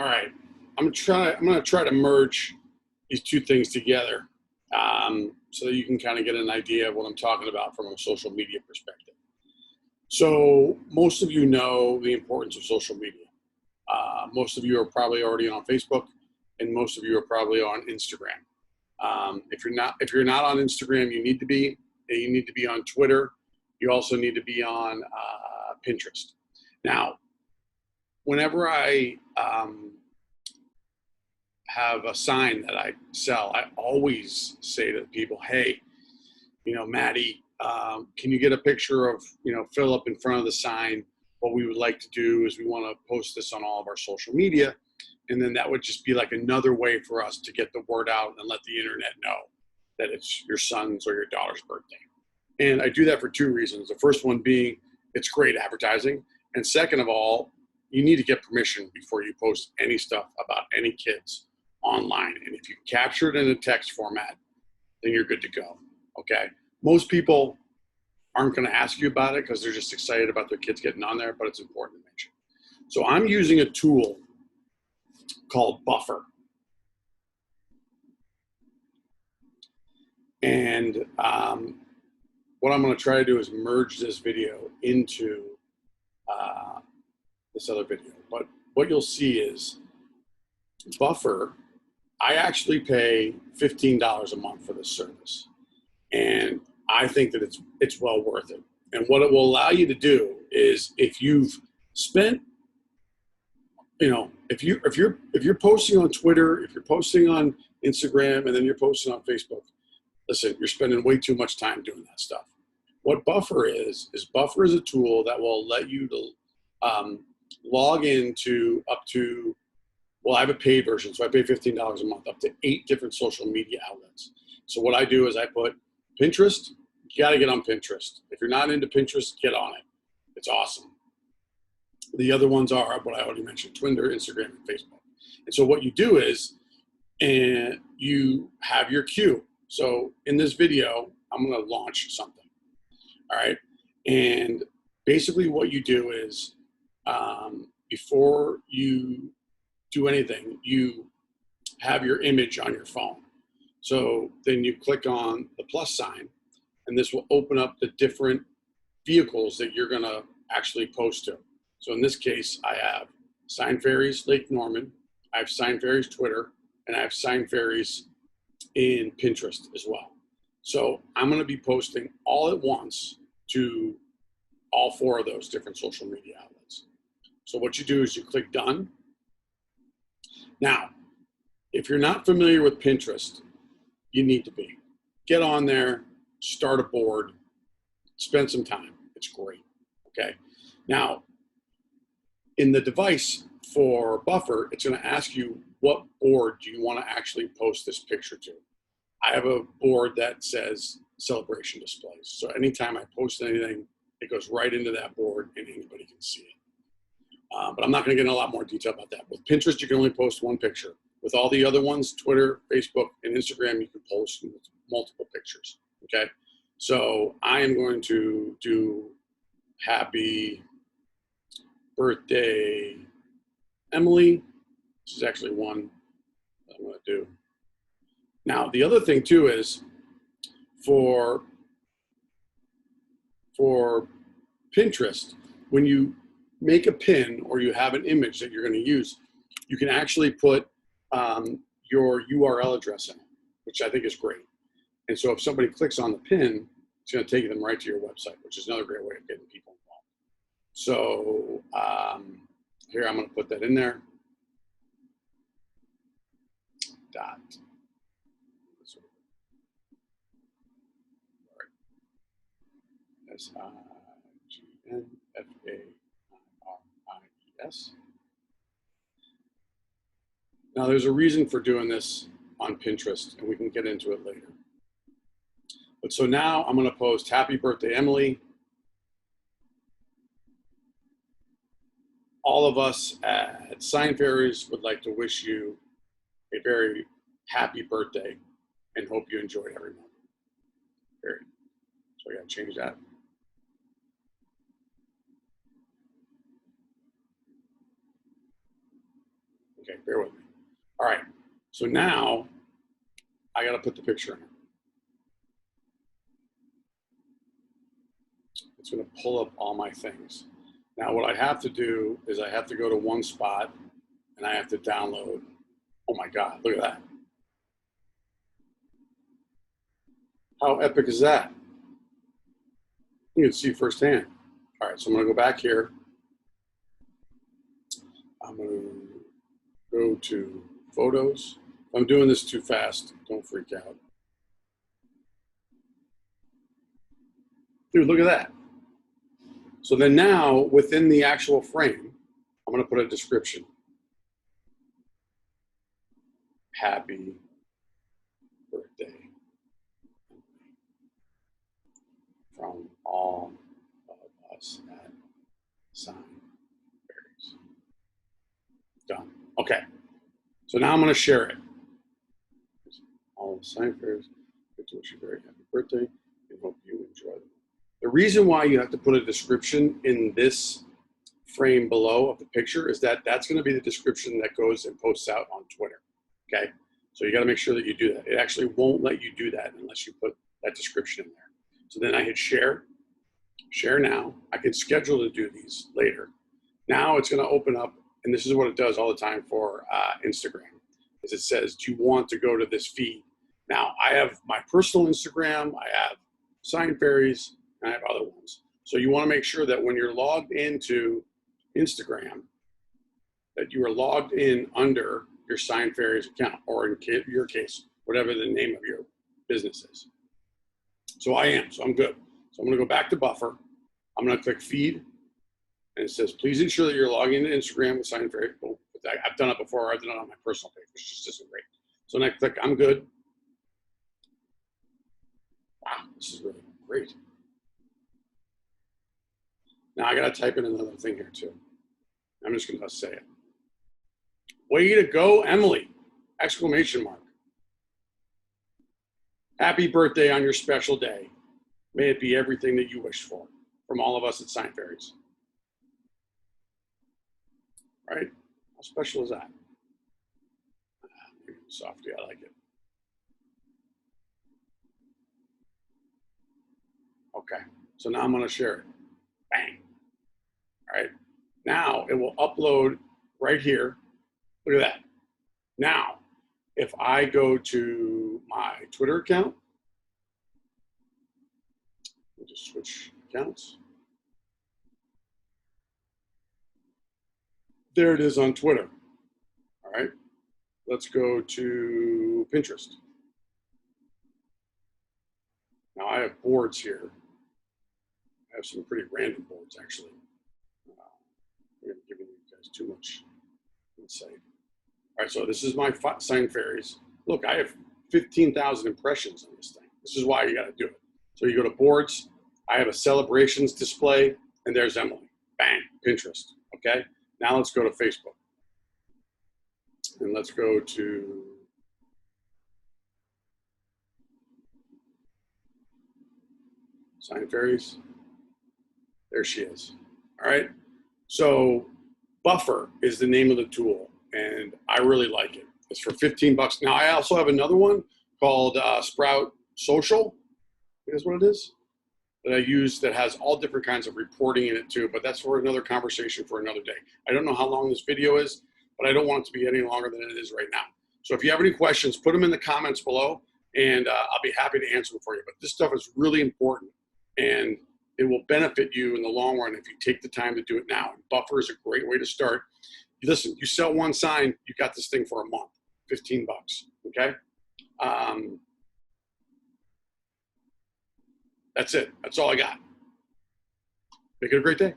All right, I'm gonna try to merge these two things together, so that you can kind of get an idea of what I'm talking about from a social media perspective. So most of you know the importance of social media. Most of you are probably already on Facebook, and most of you are probably on Instagram. If you're not on Instagram, you need to be. You need to be on Twitter. You also need to be on Pinterest. Now, whenever I have a sign that I sell, I always say to people, hey, Maddie, can you get a picture of, Philip in front of the sign? What we would like to do is we want to post this on all of our social media. And then that would just be like another way for us to get the word out and let the internet know that it's your son's or your daughter's birthday. And I do that for two reasons. The first one being it's great advertising. And second of all, you need to get permission before you post any stuff about any kids online. And if you capture it in a text format, then you're good to go. Okay. Most people aren't going to ask you about it because they're just excited about their kids getting on there, but it's important to mention. So I'm using a tool called Buffer. And what I'm going to try to do is merge this video into this other video. But what you'll see is Buffer, I actually pay $15 a month for this service. And I think that it's well worth it. And what it will allow you to do is if you've spent, if you're posting on Twitter, if you're posting on Instagram, and then you're posting on Facebook, listen, you're spending way too much time doing that stuff. What Buffer is Buffer is a tool that will let you to log into up to, well, I have a paid version, so I pay $15 a month, up to 8 different social media outlets. So what I do is I put Pinterest. You got to get on Pinterest. If you're not into Pinterest, get on it. It's awesome. The other ones are what I already mentioned: Twitter, Instagram, and Facebook. And so what you do is, and you have your queue. So in this video, I'm going to launch something. All right. And basically what you do is, before you do anything, you have your image on your phone. So then you click on the plus sign, and this will open up the different vehicles that you're going to actually post to. So in this case, I have Sign Fairies Lake Norman, I have Sign Fairies Twitter, and I have Sign Fairies in Pinterest as well. So I'm going to be posting all at once to all 4 of those different social media outlets. So what you do is you click done. Now, if you're not familiar with Pinterest, you need to be. Get on there, start a board, spend some time. It's great. Okay. Now, in the device for Buffer, it's going to ask you what board do you want to actually post this picture to. I have a board that says celebration displays. So anytime I post anything, it goes right into that board and anybody can see it. But I'm not going to get in a lot more detail about that. With Pinterest, you can only post one picture. With all the other ones, Twitter, Facebook, and Instagram, you can post multiple pictures. Okay. So I am going to do happy birthday, Emily. This is actually one that I'm going to do. Now, the other thing too is for Pinterest, when you make a pin or you have an image that you're going to use, you can actually put your URL address in it, which I think is great. And so if somebody clicks on the pin, it's going to take them right to your website, which is another great way of getting people involved. So here, I'm going to put that in there. Dot. S-I-G-N-F-A-I-R-I-E-S. Now, there's a reason for doing this on Pinterest, and we can get into it later. But so now I'm going to post happy birthday, Emily. All of us at Sign Fairies would like to wish you a very happy birthday and hope you enjoyed every moment. Period. So I got to change that. Okay, bear with me. All right, so now I got to put the picture in it. It's going to pull up all my things. Now what I have to do is I have to go to one spot and I have to download. Oh my God, look at that. How epic is that? You can see firsthand. All right, so I'm going to go back here. I'm going to go to photos. If I'm doing this too fast, don't freak out. Dude, look at that. So then now within the actual frame, I'm going to put a description. Happy birthday from all of us at Sign Fairies. Done. Okay. So now I'm going to share it. All of Sign Fairies, get to wish you a very happy birthday and hope you enjoy them. The reason why you have to put a description in this frame below of the picture is that that's going to be the description that goes and posts out on Twitter. Okay. So you got to make sure that you do that. It actually won't let you do that unless you put that description in there. So then I hit share now. I can schedule to do these later. Now it's going to open up, and this is what it does all the time for Instagram, is it says, do you want to go to this feed? Now I have my personal Instagram, I have Sign Fairies, and I have other ones. So you want to make sure that when you're logged into Instagram, that you are logged in under your Sign Fairies account, or in your case, whatever the name of your business is. So I am, so I'm good. So I'm going to go back to Buffer. I'm going to click feed, and it says, please ensure that you're logging into Instagram with Sign Fairies. Oh, I've done it before. I've done it on my personal page, which just isn't great. So then I click, I'm good. Wow, this is really great. Now I got to type in another thing here too. I'm just going to say it. Way to go, Emily! Exclamation mark. Happy birthday on your special day. May it be everything that you wished for. From all of us at Sign Fairies. All right? How special is that? Maybe softy, I like it. Okay, so now I'm going to share it. Bang. All right, now it will upload right here. Look at that. Now, if I go to my Twitter account, we'll just switch accounts. There it is on Twitter. All right, let's go to Pinterest. Now I have boards here. I have some pretty random boards, actually. I'm giving you guys too much insight. All right, so this is my Sign Fairies. Look, I have 15,000 impressions on this thing. This is why you got to do it. So you go to boards. I have a celebrations display, and there's Emily. Bang, Pinterest. Okay, now let's go to Facebook. And let's go to Sign Fairies. There she is. All right. So Buffer is the name of the tool, and I really like it. It's for 15 bucks. Now I also have another one called Sprout Social. I think that's what it is, that I use that has all different kinds of reporting in it too, but that's for another conversation for another day. I don't know how long this video is, but I don't want it to be any longer than it is right now. So if you have any questions, put them in the comments below, and I'll be happy to answer them for you. But this stuff is really important, and it will benefit you in the long run if you take the time to do it now. And Buffer is a great way to start. Listen, you sell one sign, you got this thing for a month, 15 bucks, okay? That's it. That's all I got. Make it a great day.